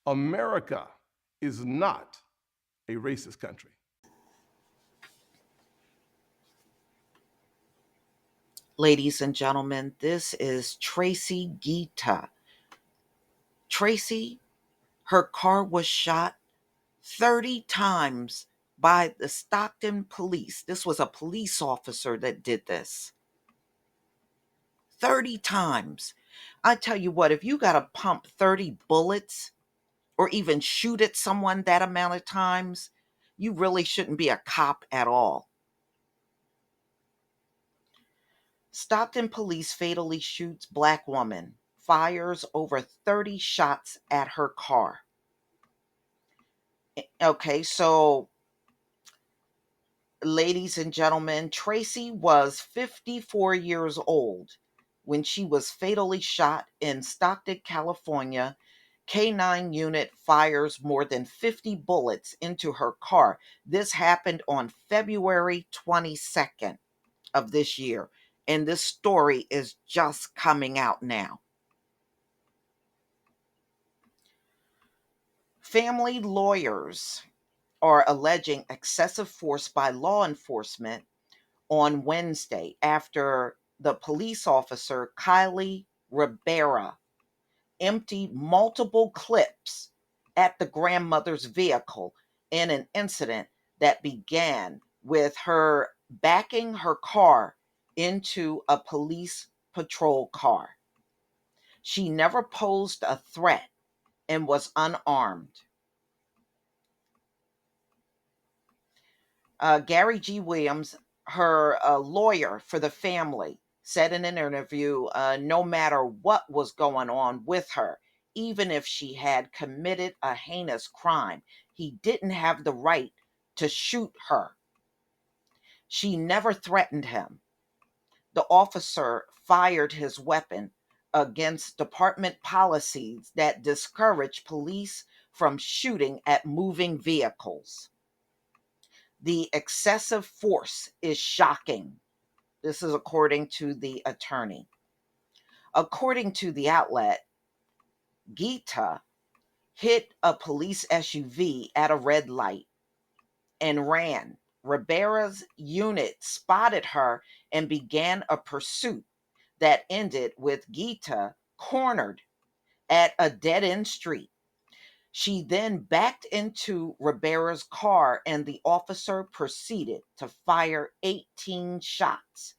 America is not a racist country. Ladies and gentlemen, this is Tracey Gaeta. Tracey, her car was shot 30 times by the Stockton police. This was a police officer that did this. 30 times. I tell you what, if you got to pump 30 bullets or even shoot at someone that amount of times, you really shouldn't be a cop at all. Stockton police fatally shoots black woman, fires over 30 shots at her car. Okay, so ladies and gentlemen, Tracey was 54 years old when she was fatally shot in Stockton, California. K9 unit fires more than 50 bullets into her car. This happened on February 22nd of this year, and this story is just coming out now. Family lawyers are alleging excessive force by law enforcement on Wednesday after the police officer Kylie Ribera emptied multiple clips at the grandmother's vehicle in an incident that began with her backing her car into a police patrol car. She never posed a threat and was unarmed. Gary G. Williams, her lawyer for the family, said in an interview no matter what was going on with her, even if she had committed a heinous crime, he didn't have the right to shoot her. She never threatened him. The officer fired his weapon against department policies that discourage police from shooting at moving vehicles. The excessive force is shocking. This is according to the attorney. According to the outlet, Gita hit a police SUV at a red light and ran. Ribera's unit spotted her and began a pursuit that ended with Gita cornered at a dead end street. She then backed into Ribera's car and the officer proceeded to fire 18 shots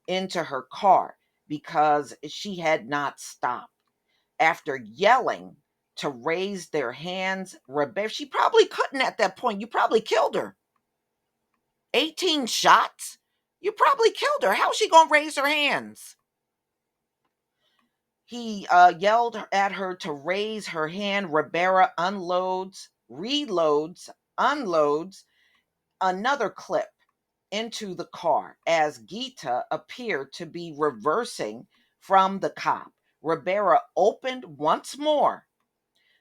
into her car because she had not stopped. After yelling to raise their hands, Ribera, she probably couldn't at that point. You probably killed her. 18 shots? You probably killed her. How's she going to raise her hands? He yelled at her to raise her hand. Ribera unloads, reloads, unloads another clip into the car as Gita appeared to be reversing from the cop. Ribera opened once more,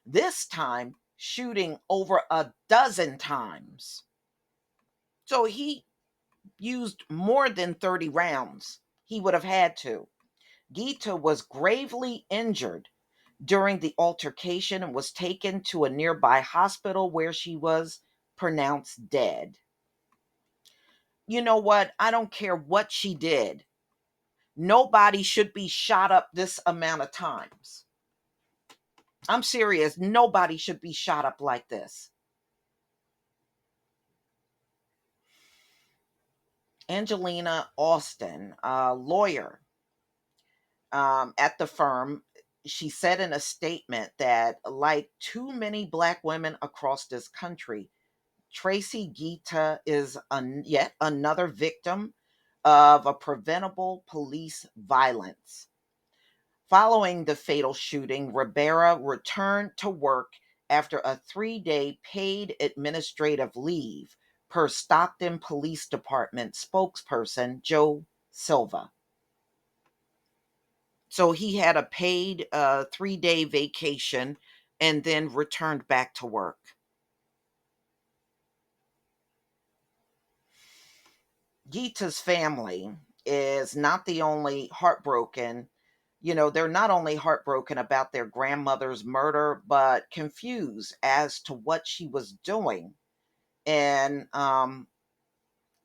this time shooting over a dozen times. So he used more than 30 rounds. He would have had to. Gita was gravely injured during the altercation and was taken to a nearby hospital where she was pronounced dead. You know what? I don't care what she did. Nobody should be shot up this amount of times. I'm serious. Nobody should be shot up like this. Angelina Austin, a lawyer at the firm, she said in a statement that, like too many Black women across this country, Tracey Gaeta is yet another victim of a preventable police violence. Following the fatal shooting, Ribera returned to work after a 3-day paid administrative leave, per Stockton Police Department spokesperson Joe Silva. So he had a paid 3-day vacation and then returned back to work. Gita's family is not the only heartbroken They're not only heartbroken about their grandmother's murder, but confused as to what she was doing in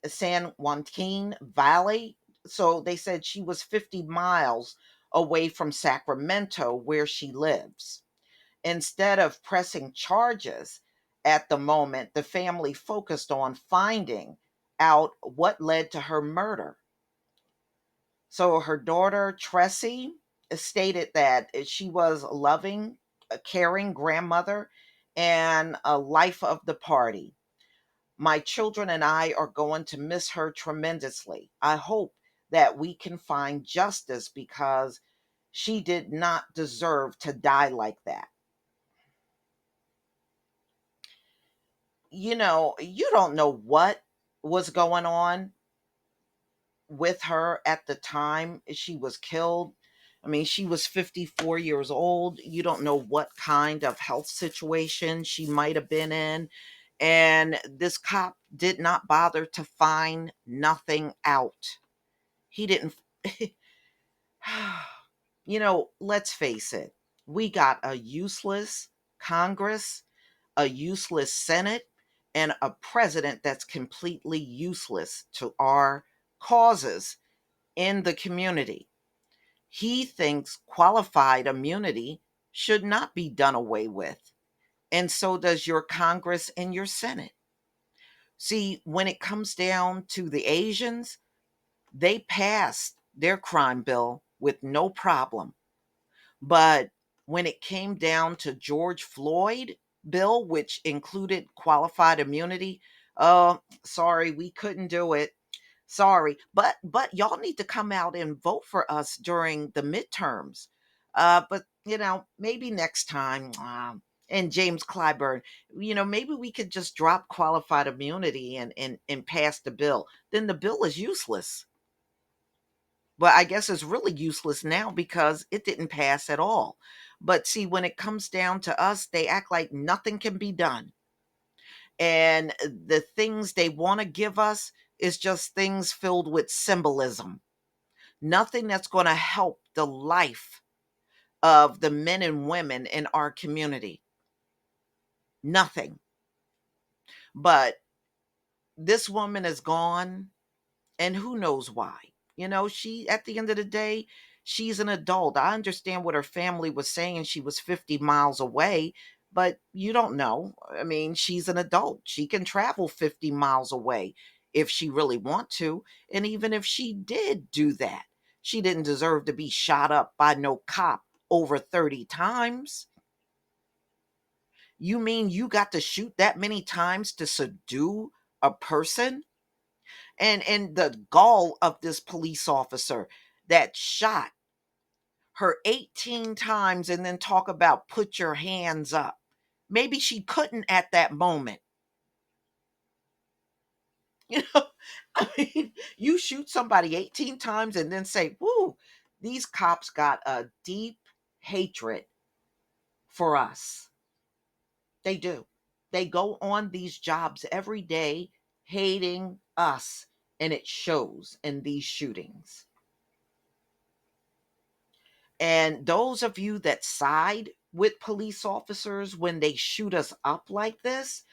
San Joaquin Valley. So they said she was 50 miles away from Sacramento, where she lives. Instead of pressing charges at the moment, the family focused on finding out what led to her murder. So her daughter, Tracey, stated that she was a loving, a caring grandmother and a life of the party. My children and I are going to miss her tremendously. I hope that we can find justice because she did not deserve to die like that. You don't know what was going on with her at the time she was killed. I mean, she was 54 years old. You don't know what kind of health situation she might have been in. And this cop did not bother to find nothing out. He didn't. Let's face it. We got a useless Congress, a useless Senate, and a president that's completely useless to our causes in the community. He thinks qualified immunity should not be done away with. And so does your Congress and your Senate. See, when it comes down to the Asians, they passed their crime bill with no problem. But when it came down to George Floyd bill, which included qualified immunity, oh, sorry, we couldn't do it. Sorry, but y'all need to come out and vote for us during the midterms. But maybe next time. And James Clyburn, maybe we could just drop qualified immunity and pass the bill. Then the bill is useless. But I guess it's really useless now because it didn't pass at all. But see, when it comes down to us, they act like nothing can be done. And the things they want to give us is just things filled with symbolism. Nothing that's going to help the life of the men and women in our community. Nothing. But this woman is gone, and who knows why. She, at the end of the day, she's an adult. I understand what her family was saying. She was 50 miles away, but you don't know. I mean, she's an adult. She can travel 50 miles away if she really want to. And even if she did do that, she didn't deserve to be shot up by no cop over 30 times. You mean you got to shoot that many times to subdue a person? And the gall of this police officer that shot her 18 times and then talk about put your hands up. Maybe she couldn't at that moment. You know, I mean, you shoot somebody 18 times and then say, whoo, these cops got a deep hatred for us. They do. They go on these jobs every day hating us, and it shows in these shootings. And those of you that side with police officers when they shoot us up like this,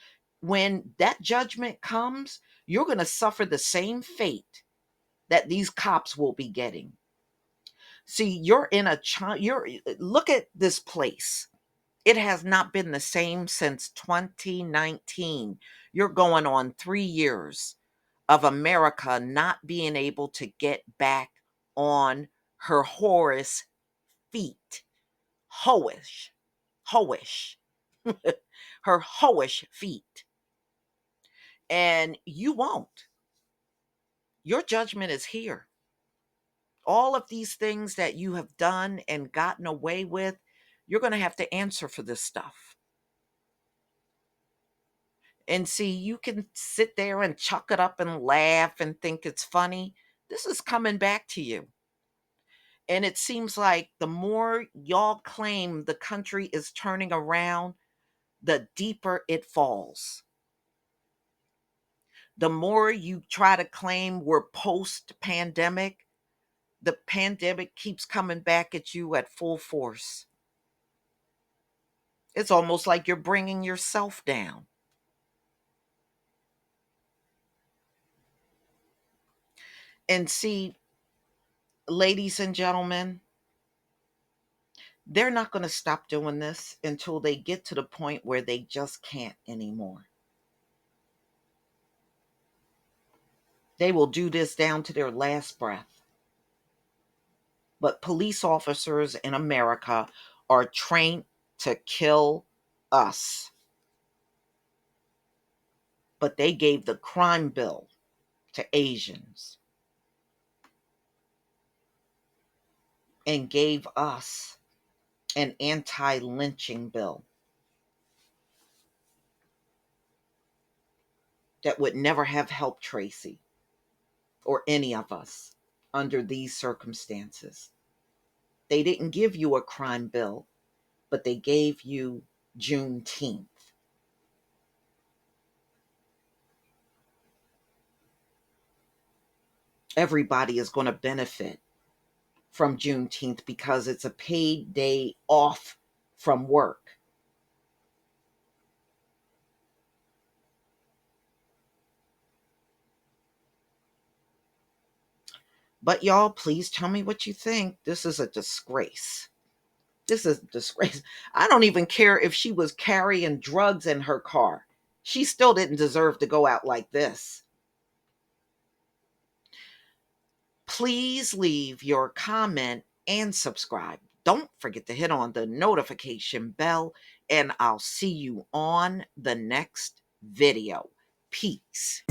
when that judgment comes, you're going to suffer the same fate that these cops will be getting. See, you're in a you're look at this place. It has not been the same since 2019. You're going on 3 years of America not being able to get back on her Horace feet. Hoish, hoish, her hoish feet. And you won't. Your judgment is here. All of these things that you have done and gotten away with, you're going to have to answer for this stuff. And see, you can sit there and chuck it up and laugh and think it's funny. This is coming back to you. And it seems like the more y'all claim the country is turning around, the deeper it falls. The more you try to claim we're post pandemic, The pandemic keeps coming back at you at full force. It's almost like you're bringing yourself down. And see, ladies and gentlemen, they're not going to stop doing this until they get to the point where they just can't anymore. They will do this down to their last breath. But police officers in America are trained to kill us. But they gave the crime bill to Asians and gave us an anti-lynching bill that would never have helped Tracey or any of us under these circumstances. They didn't give you a crime bill, but they gave you Juneteenth. Everybody is going to benefit from Juneteenth because it's a paid day off from work. But y'all, please tell me what you think. This is a disgrace. This is a disgrace. I don't even care if she was carrying drugs in her car. She still didn't deserve to go out like this. Please leave your comment and subscribe. Don't forget to hit on the notification bell, and I'll see you on the next video. Peace.